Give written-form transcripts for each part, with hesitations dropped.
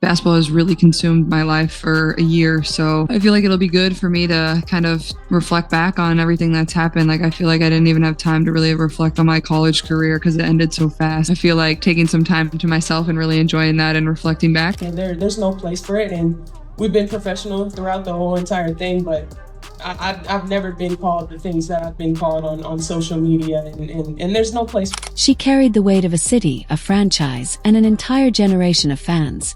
basketball has really consumed my life for a year. So I feel like it'll be good for me to kind of reflect back on everything that's happened. Like, I feel like I didn't even have time to really reflect on my college career because it ended so fast. I feel like taking some time to myself and really enjoying that and reflecting back. And there's no place for it. And we've been professional throughout the whole entire thing, but I've never been called the things that I've been called on social media, and there's no place. She carried the weight of a city, a franchise, and an entire generation of fans.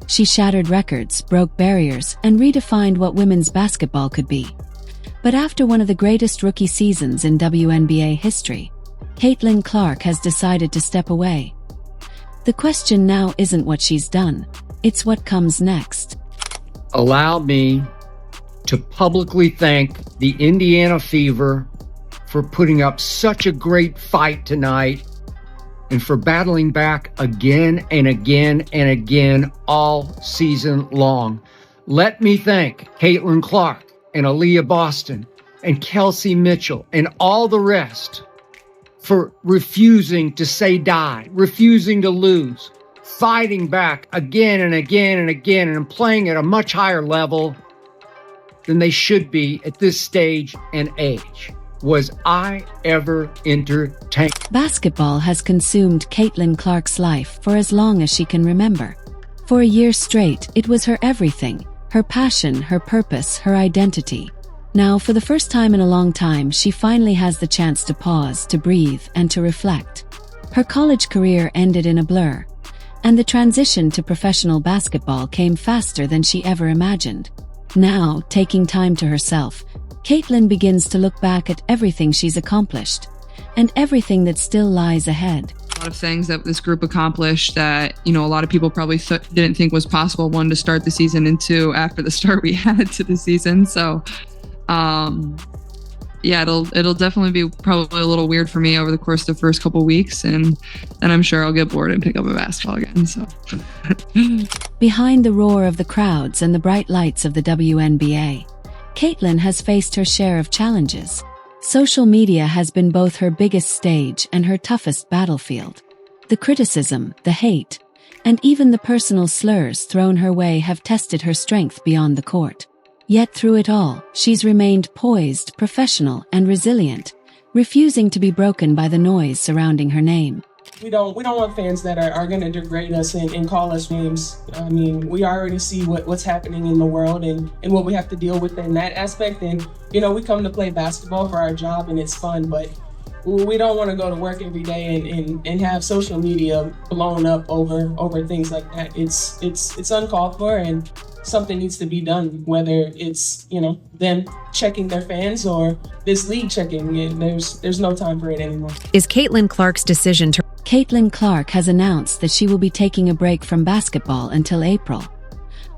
She shattered records, broke barriers, and redefined what women's basketball could be. But after one of the greatest rookie seasons in WNBA history, Caitlin Clark has decided to step away. The question now isn't what she's done, it's what comes next. Allow me to publicly thank the Indiana Fever for putting up such a great fight tonight and for battling back again and again and again all season long. Let me thank Caitlin Clark and Aaliyah Boston and Kelsey Mitchell and all the rest for refusing to say die, refusing to lose, fighting back again and again and again, and playing at a much higher level than they should be at this stage and age. Was I ever entertained? Basketball has consumed Caitlin Clark's life for as long as she can remember. For a year straight, it was her everything, her passion, her purpose, her identity. Now, for the first time in a long time, she finally has the chance to pause, to breathe, and to reflect. Her college career ended in a blur, and the transition to professional basketball came faster than she ever imagined. Now, taking time to herself, Caitlin begins to look back at everything she's accomplished and everything that still lies ahead. A lot of things that this group accomplished that, a lot of people probably didn't think was possible, one, to start the season, and two, after the start we had to the season. So, yeah, it'll definitely be probably a little weird for me over the course of the first couple of weeks, and then I'm sure I'll get bored and pick up a basketball again. So, behind the roar of the crowds and the bright lights of the WNBA, Caitlin has faced her share of challenges. Social media has been both her biggest stage and her toughest battlefield. The criticism, the hate, and even the personal slurs thrown her way have tested her strength beyond the court. Yet through it all, she's remained poised, professional, and resilient, refusing to be broken by the noise surrounding her name. We don't want fans that are going to degrade us and call us names. I mean, we already see what's happening in the world and what we have to deal with in that aspect. And, we come to play basketball for our job and it's fun, but we don't want to go to work every day and have social media blown up over things like that. It's uncalled for, and something needs to be done, whether it's, them checking their fans or this league checking it. There's no time for it anymore. Is Caitlin Clark's decision to... Caitlin Clark has announced that she will be taking a break from basketball until April.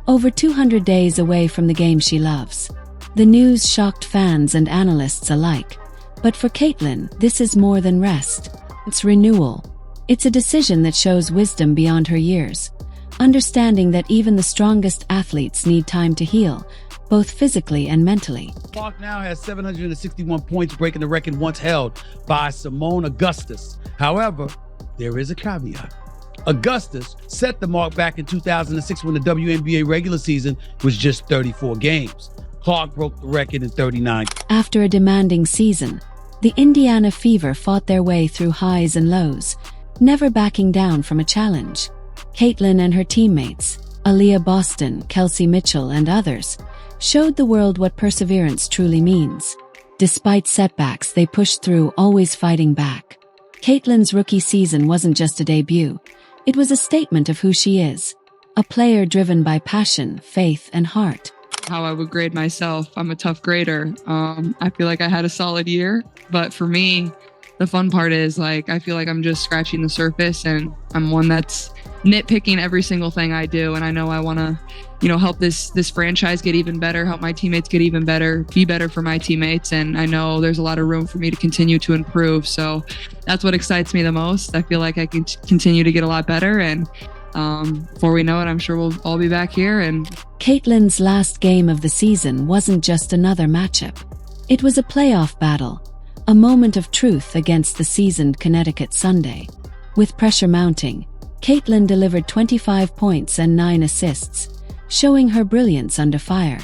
Over 200 days away from the game she loves. The news shocked fans and analysts alike. But for Caitlin, this is more than rest. It's renewal. It's a decision that shows wisdom beyond her years, understanding that even the strongest athletes need time to heal, both physically and mentally. Clark now has 761 points, breaking the record once held by Simone Augustus. However, there is a caveat. Augustus set the mark back in 2006 when the WNBA regular season was just 34 games. Clark broke the record in 39. After a demanding season, the Indiana Fever fought their way through highs and lows, never backing down from a challenge. Caitlin and her teammates, Aaliyah Boston, Kelsey Mitchell, and others, showed the world what perseverance truly means. Despite setbacks, they pushed through, always fighting back. Caitlin's rookie season wasn't just a debut. It was a statement of who she is, a player driven by passion, faith, and heart. How I would grade myself, I'm a tough grader. I feel like I had a solid year, but for me, the fun part is I feel like I'm just scratching the surface, and I'm one that's nitpicking every single thing I do. And I know I want to, help this franchise get even better, help my teammates get even better, be better for my teammates. And I know there's a lot of room for me to continue to improve. So that's what excites me the most. I feel like I can continue to get a lot better. And before we know it, I'm sure we'll all be back here. And Caitlin's last game of the season wasn't just another matchup. It was a playoff battle, a moment of truth against the seasoned Connecticut Sunday. With pressure mounting, Caitlin delivered 25 points and 9 assists, showing her brilliance under fire.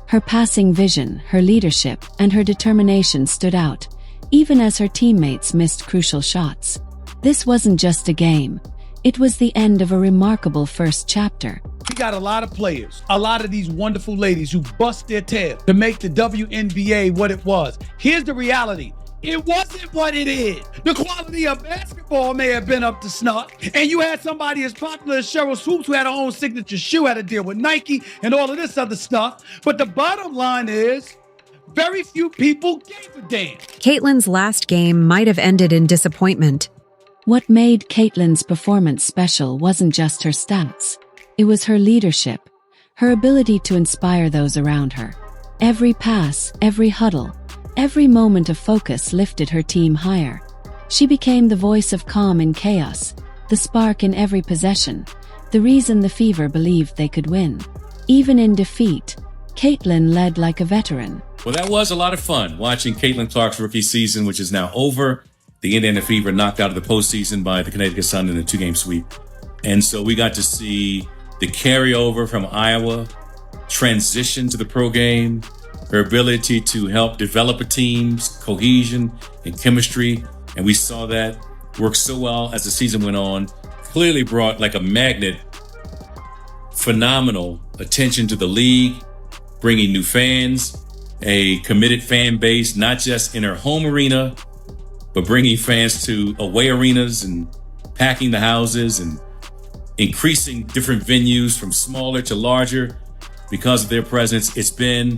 Her passing vision, her leadership, and her determination stood out, even as her teammates missed crucial shots. This wasn't just a game. It was the end of a remarkable first chapter. We got a lot of players, a lot of these wonderful ladies who bust their tail to make the WNBA what it was. Here's the reality. It wasn't what it is. The quality of basketball may have been up to snuff, and you had somebody as popular as Cheryl Swoops, who had her own signature shoe, had to deal with Nike and all of this other stuff. But the bottom line is, very few people gave a damn. Caitlin's last game might have ended in disappointment. What made Caitlin's performance special wasn't just her stats. It was her leadership, her ability to inspire those around her. Every pass, every huddle, every moment of focus lifted her team higher. She became the voice of calm in chaos, the spark in every possession, the reason the Fever believed they could win. Even in defeat, Caitlin led like a veteran. Well, that was a lot of fun, watching Caitlin Clark's rookie season, which is now over. The Indiana Fever knocked out of the postseason by the Connecticut Sun in a 2-game sweep. And so we got to see the carryover from Iowa transition to the pro game, her ability to help develop a team's cohesion and chemistry. And we saw that work so well as the season went on. Clearly brought, like a magnet, phenomenal attention to the league, bringing new fans, a committed fan base, not just in her home arena, but bringing fans to away arenas and packing the houses and increasing different venues from smaller to larger because of their presence. It's been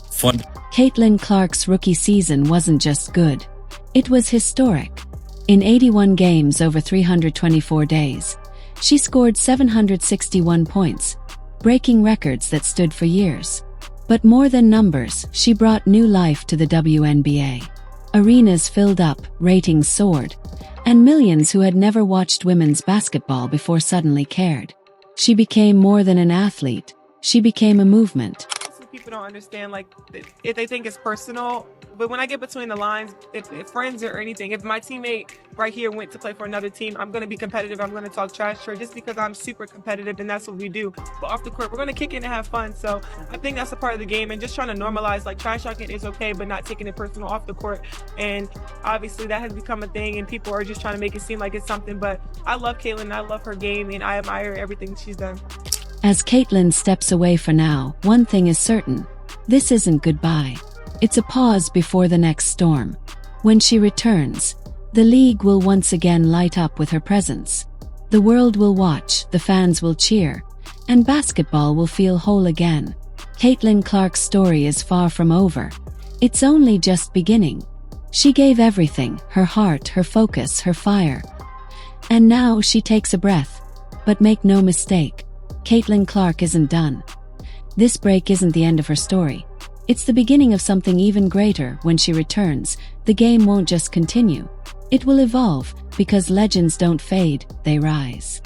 fun. Caitlin Clark's rookie season wasn't just good. It was historic. In 81 games over 324 days, she scored 761 points, breaking records that stood for years. But more than numbers, she brought new life to the WNBA. Arenas filled up, ratings soared, and millions who had never watched women's basketball before suddenly cared. She became more than an athlete. She became a movement. People don't understand, like, if they think it's personal. But when I get between the lines, if friends or anything, if my teammate right here went to play for another team, I'm going to be competitive. I'm going to talk trash to her just because I'm super competitive, and that's what we do. But off the court, we're going to kick it and have fun. So I think that's a part of the game, and just trying to normalize, like, trash talking is okay, but not taking it personal off the court. And obviously that has become a thing, and people are just trying to make it seem like it's something. But I love Caitlin, I love her game, and I admire everything she's done. As Caitlin steps away for now, one thing is certain. This isn't goodbye. It's a pause before the next storm. When she returns, the league will once again light up with her presence. The world will watch, the fans will cheer, and basketball will feel whole again. Caitlin Clark's story is far from over. It's only just beginning. She gave everything, her heart, her focus, her fire. And now she takes a breath. But make no mistake, Caitlin Clark isn't done. This break isn't the end of her story. It's the beginning of something even greater. When she returns, the game won't just continue. It will evolve, because legends don't fade, they rise.